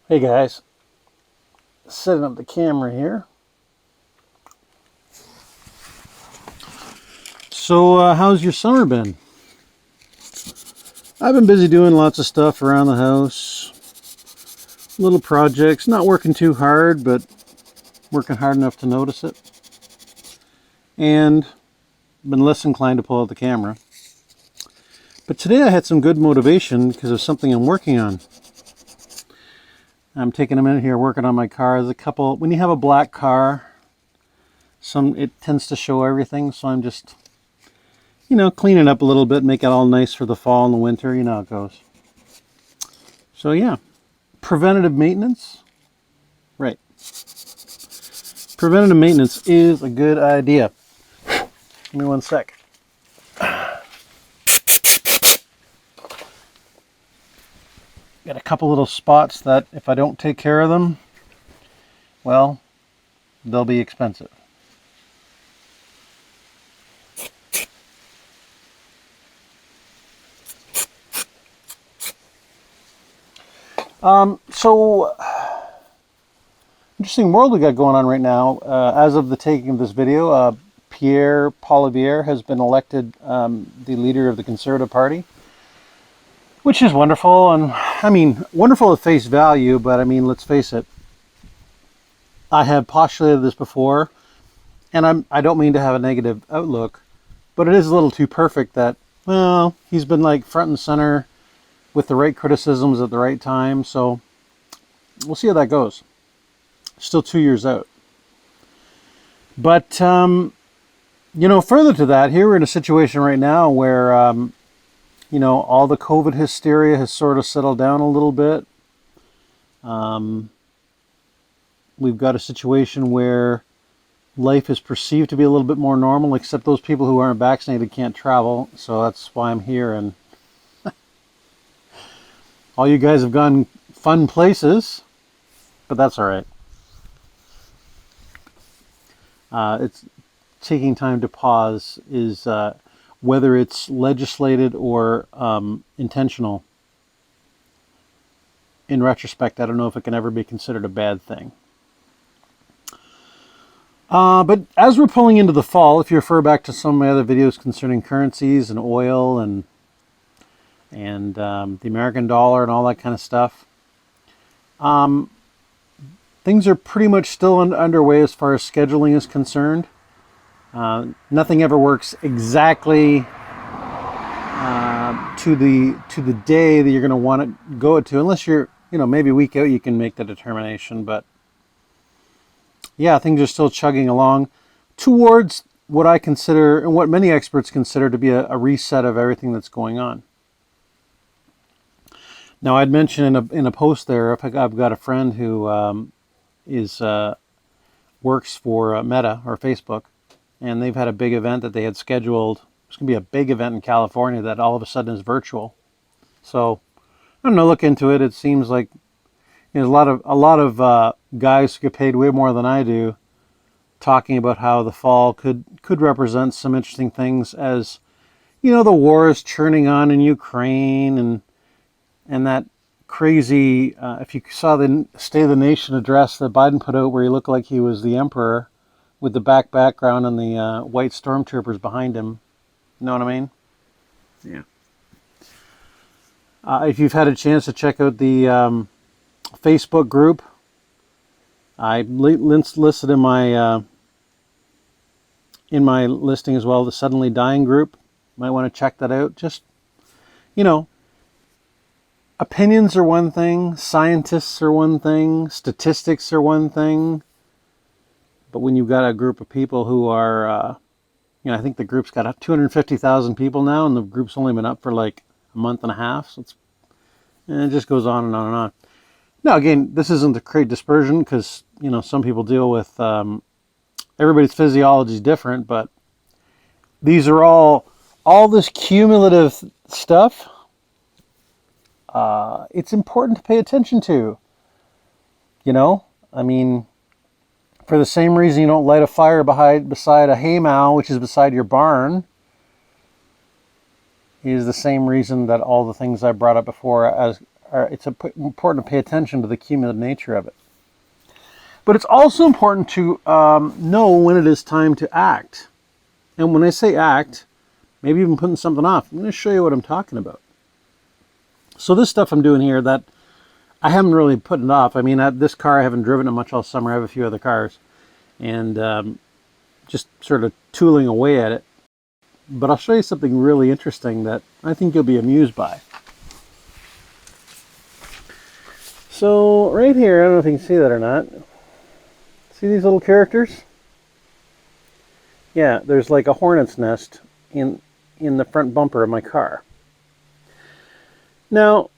Hey guys, setting up the camera here. So, how's your summer been? I've been busy doing lots of stuff around the house, little projects, not working too hard, but working hard enough to notice it. And been less inclined to pull out the camera. But today I had some good motivation because of something I'm working on. I'm taking a minute here working on my car. There's a couple, when you have a black car, it tends to show everything, so I'm just clean it up a little bit, make it all nice for the fall and the winter. You know how it goes. So yeah, preventative maintenance. Right. Preventative maintenance is a good idea. Give me one sec. Got a couple little spots that if I don't take care of them, well, they'll be expensive. So interesting world we got going on right now. As of the taking of this video, Pierre Poilievre has been elected the leader of the Conservative Party, which is wonderful. And I mean, wonderful at face value, but I mean, let's face it. I have postulated this before, and I don't mean to have a negative outlook, but it is a little too perfect that, well, he's been like front and center with the right criticisms at the right time. So we'll see how that goes. Still 2 years out. But, further to that, here we're in a situation right now where, all the COVID hysteria has sort of settled down a little bit. We've got a situation where life is perceived to be a little bit more normal, except those people who aren't vaccinated can't travel. So that's why I'm here. And all you guys have gone fun places, but that's all right. It's taking time to pause is whether it's legislated or intentional. In retrospect, I don't know if it can ever be considered a bad thing. But as we're pulling into the fall, if you refer back to some of my other videos concerning currencies and oil and the American dollar and all that kind of stuff, things are pretty much still underway as far as scheduling is concerned. Nothing ever works exactly to the day that you're going to want to go to, unless you're, maybe a week out you can make the determination. But yeah, things are still chugging along towards what I consider, and what many experts consider, to be a reset of everything that's going on. Now, I'd mentioned in a post there, I've got a friend who works for Meta or Facebook, and they've had a big event that they had scheduled. It's going to be a big event in California that all of a sudden is virtual. So I don't know, look into it. It seems like there's a lot of guys who get paid way more than I do talking about how the fall could represent some interesting things, as the war is churning on in Ukraine, and that crazy, if you saw the State of the Nation address that Biden put out, where he looked like he was the emperor with the background and the white stormtroopers behind him. You know what I mean? Yeah. If you've had a chance to check out the Facebook group, I listed in my listing as well, the Suddenly Dying group. Might want to check that out. Just, opinions are one thing, scientists are one thing, statistics are one thing, but when you've got a group of people who are, I think the group's got 250,000 people now, and the group's only been up for like a month and a half, so it just goes on and on and on. Now, again, this isn't to create dispersion, because, some people deal with, everybody's physiology is different, but these are all this cumulative stuff. It's important to pay attention to. I mean, for the same reason you don't light a fire beside a hay mow, which is beside your barn, is the same reason that all the things I brought up before it's important to pay attention to the cumulative nature of it. But it's also important to know when it is time to act. And when I say act, maybe even putting something off, I'm going to show you what I'm talking about. So this stuff I'm doing here that I haven't really put it off. I mean, this car I haven't driven it much all summer. I have a few other cars. And just sort of tooling away at it. But I'll show you something really interesting that I think you'll be amused by. So right here, I don't know if you can see that or not. See these little characters? Yeah, there's like a hornet's nest in the front bumper of my car. Now,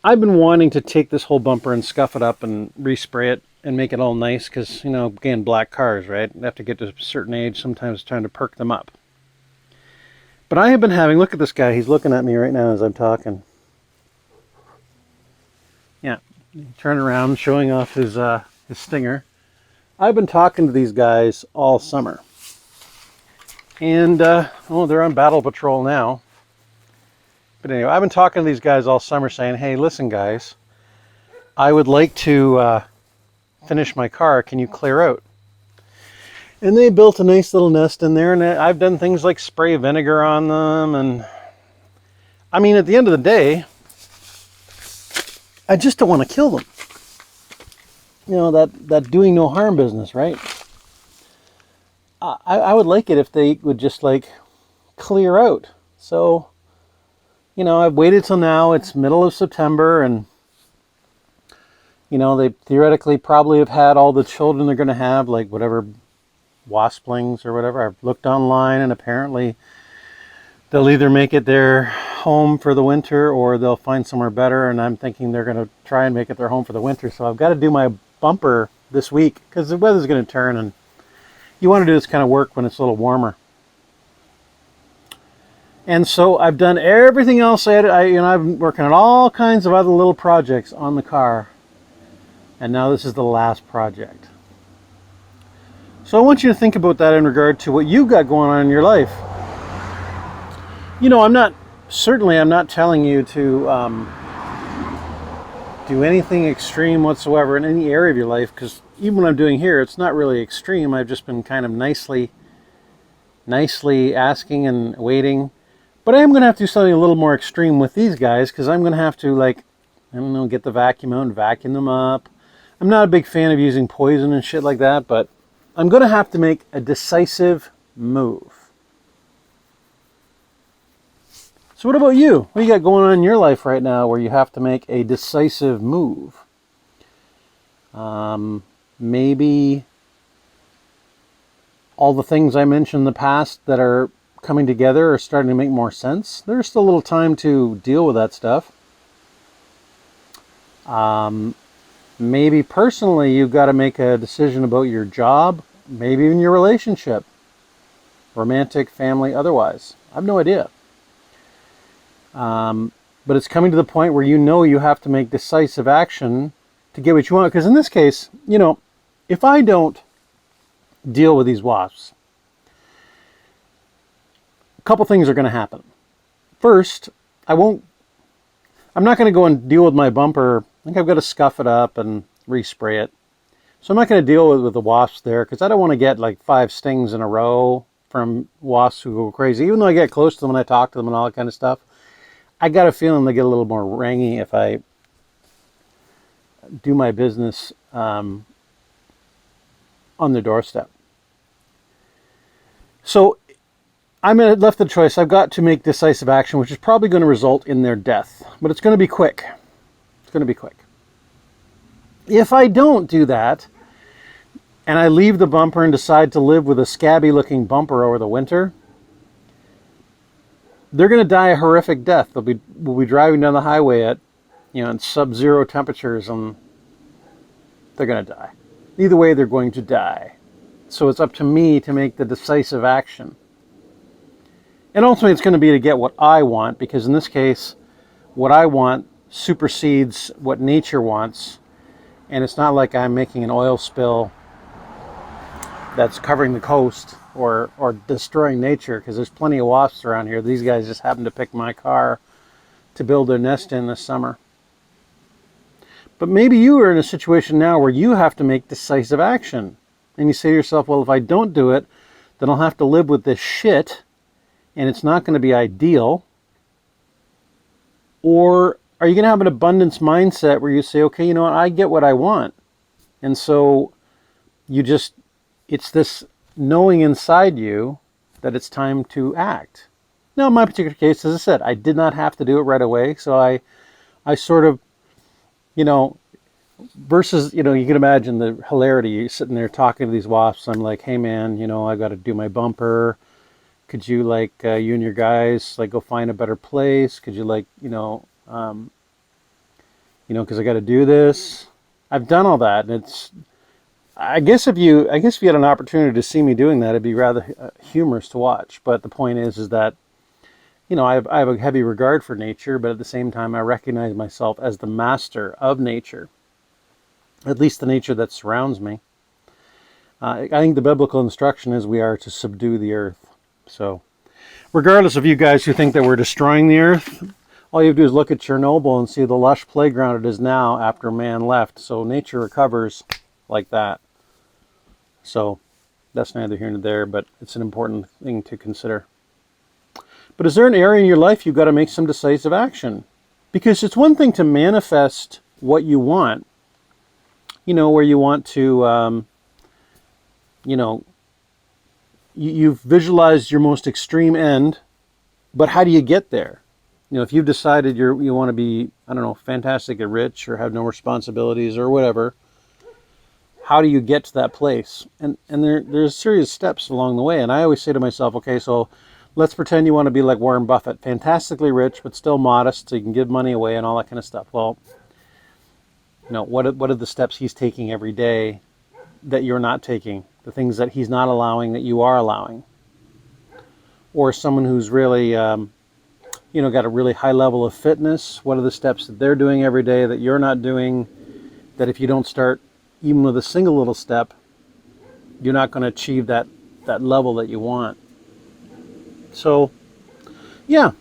I've been wanting to take this whole bumper and scuff it up and respray it and make it all nice because, you know, again, black cars, right? They have to get to a certain age, sometimes it's time to perk them up. But I have been having, look at this guy, he's looking at me right now as I'm talking. Yeah, turn around, showing off his stinger. I've been talking to these guys all summer. And, oh, they're on battle patrol now. But anyway, I've been talking to these guys all summer saying, hey, listen guys, I would like to finish my car. Can you clear out? And they built a nice little nest in there, and I've done things like spray vinegar on them. And I mean, at the end of the day, I just don't want to kill them. You know, that doing no harm business, right? I would like it if they would just like clear out. So, you know, I've waited till now. It's middle of September, and you know, they theoretically probably have had all the children they're going to have, like whatever wasplings or whatever. I've looked online, and apparently they'll either make it their home for the winter or they'll find somewhere better, and I'm thinking they're going to try and make it their home for the winter. So I've got to do my bumper this week because the weather's going to turn, and you want to do this kind of work when it's a little warmer. And so I've done everything else. I've been working on all kinds of other little projects on the car, and now this is the last project. So I want you to think about that in regard to what you've got going on in your life. You know, I'm not telling you to do anything extreme whatsoever in any area of your life, because even what I'm doing here, it's not really extreme. I've just been kind of nicely asking and waiting. But I am going to have to do something a little more extreme with these guys, because I'm going to have to, like, I don't know, get the vacuum out and vacuum them up. I'm not a big fan of using poison and shit like that, but I'm going to have to make a decisive move. So what about you? What do you got going on in your life right now where you have to make a decisive move? Maybe all the things I mentioned in the past that are coming together are starting to make more sense. There's still a little time to deal with that stuff. Maybe personally you've got to make a decision about your job, maybe even your relationship, romantic, family, otherwise. I have no idea. But it's coming to the point where you know you have to make decisive action to get what you want. Because in this case, you know, if I don't deal with these wasps, a couple things are going to happen. First, I'm not going to go and deal with my bumper. I think I've got to scuff it up and respray it. So I'm not going to deal with the wasps there, because I don't want to get like 5 stings in a row from wasps who go crazy. Even though I get close to them and I talk to them and all that kind of stuff, I got a feeling they get a little more rangy if I do my business on their doorstep. So I'm left the choice. I've got to make decisive action, which is probably going to result in their death. But it's going to be quick. It's going to be quick. If I don't do that, and I leave the bumper and decide to live with a scabby-looking bumper over the winter, they're going to die a horrific death. We'll be driving down the highway at, in sub-zero temperatures, and they're going to die. Either way, they're going to die. So it's up to me to make the decisive action. And ultimately, it's going to be to get what I want, because in this case, what I want supersedes what nature wants. And it's not like I'm making an oil spill that's covering the coast or destroying nature, because there's plenty of wasps around here. These guys just happen to pick my car to build their nest in this summer. But maybe you are in a situation now where you have to make decisive action. And you say to yourself, well, if I don't do it, then I'll have to live with this shit, and it's not going to be ideal. Or are you going to have an abundance mindset where you say, okay, you know what, I get what I want. And so it's this knowing inside you that it's time to act. Now, in my particular case, as I said, I did not have to do it right away. So I sort of, versus, you can imagine the hilarity. You're sitting there talking to these wasps. I'm like, hey man, I got to do my bumper. Could you you and your guys go find a better place? Could you because I got to do this. I've done all that, and I guess if you had an opportunity to see me doing that, it'd be rather humorous to watch. But the point is that I have a heavy regard for nature, but at the same time, I recognize myself as the master of nature, at least the nature that surrounds me. I think the biblical instruction is we are to subdue the earth. So regardless of you guys who think that we're destroying the earth, all you have to do is look at Chernobyl and see the lush playground it is now after man left. So nature recovers like that. So that's neither here nor there, but it's an important thing to consider. But is there an area in your life you've got to make some decisive action? Because it's one thing to manifest what you want, where you want to, you've visualized your most extreme end, but how do you get there? If you've decided you want to be, fantastic and rich or have no responsibilities or whatever, how do you get to that place? And there's serious steps along the way. And I always say to myself, okay, so let's pretend you want to be like Warren Buffett, fantastically rich, but still modest, so you can give money away and all that kind of stuff. Well, what are the steps he's taking every day that you're not taking? The things that he's not allowing that you are allowing? Or someone who's really, got a really high level of fitness, what are the steps that they're doing every day that you're not doing, that if you don't start even with a single little step, you're not going to achieve that level that you want. So, yeah,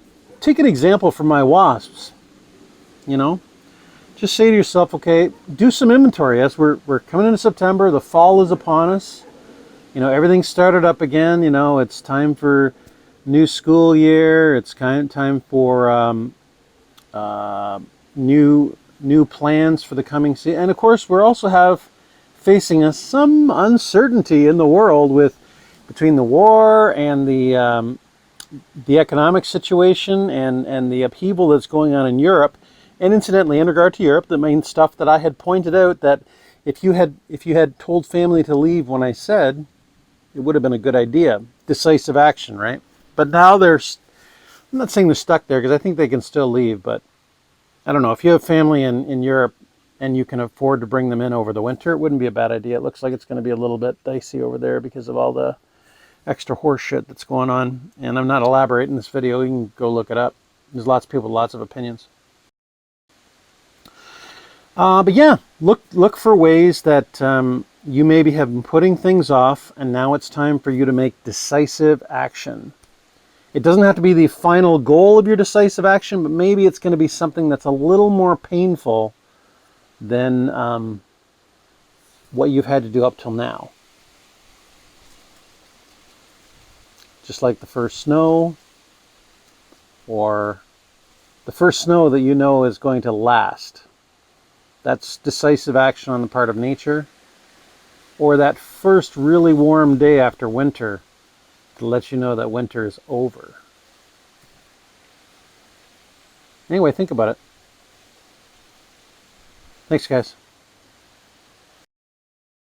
take an example from my wasps. Just say to yourself, okay, do some inventory. As we're coming into September, the fall is upon us. Everything's started up again. It's time for new school year. It's time for new plans for the coming season. And of course, we're also facing us some uncertainty in the world between the war and the economic situation and the upheaval that's going on in Europe. And incidentally, in regard to Europe, the main stuff that I had pointed out, that if you had told family to leave when I said, it would have been a good idea. Decisive action, right? But now I'm not saying they're stuck there, because I think they can still leave, but I don't know. If you have family in Europe and you can afford to bring them in over the winter, it wouldn't be a bad idea. It looks like it's going to be a little bit dicey over there because of all the extra horse shit that's going on. And I'm not elaborating this video. You can go look it up. There's lots of people with lots of opinions. But yeah, look for ways that you maybe have been putting things off, and now it's time for you to make decisive action. It doesn't have to be the final goal of your decisive action, but maybe it's going to be something that's a little more painful than what you've had to do up till now. Just like the first snow, or the first snow that you know is going to last. That's decisive action on the part of nature. Or that first really warm day after winter to let you know that winter is over. Anyway, think about it. Thanks, guys.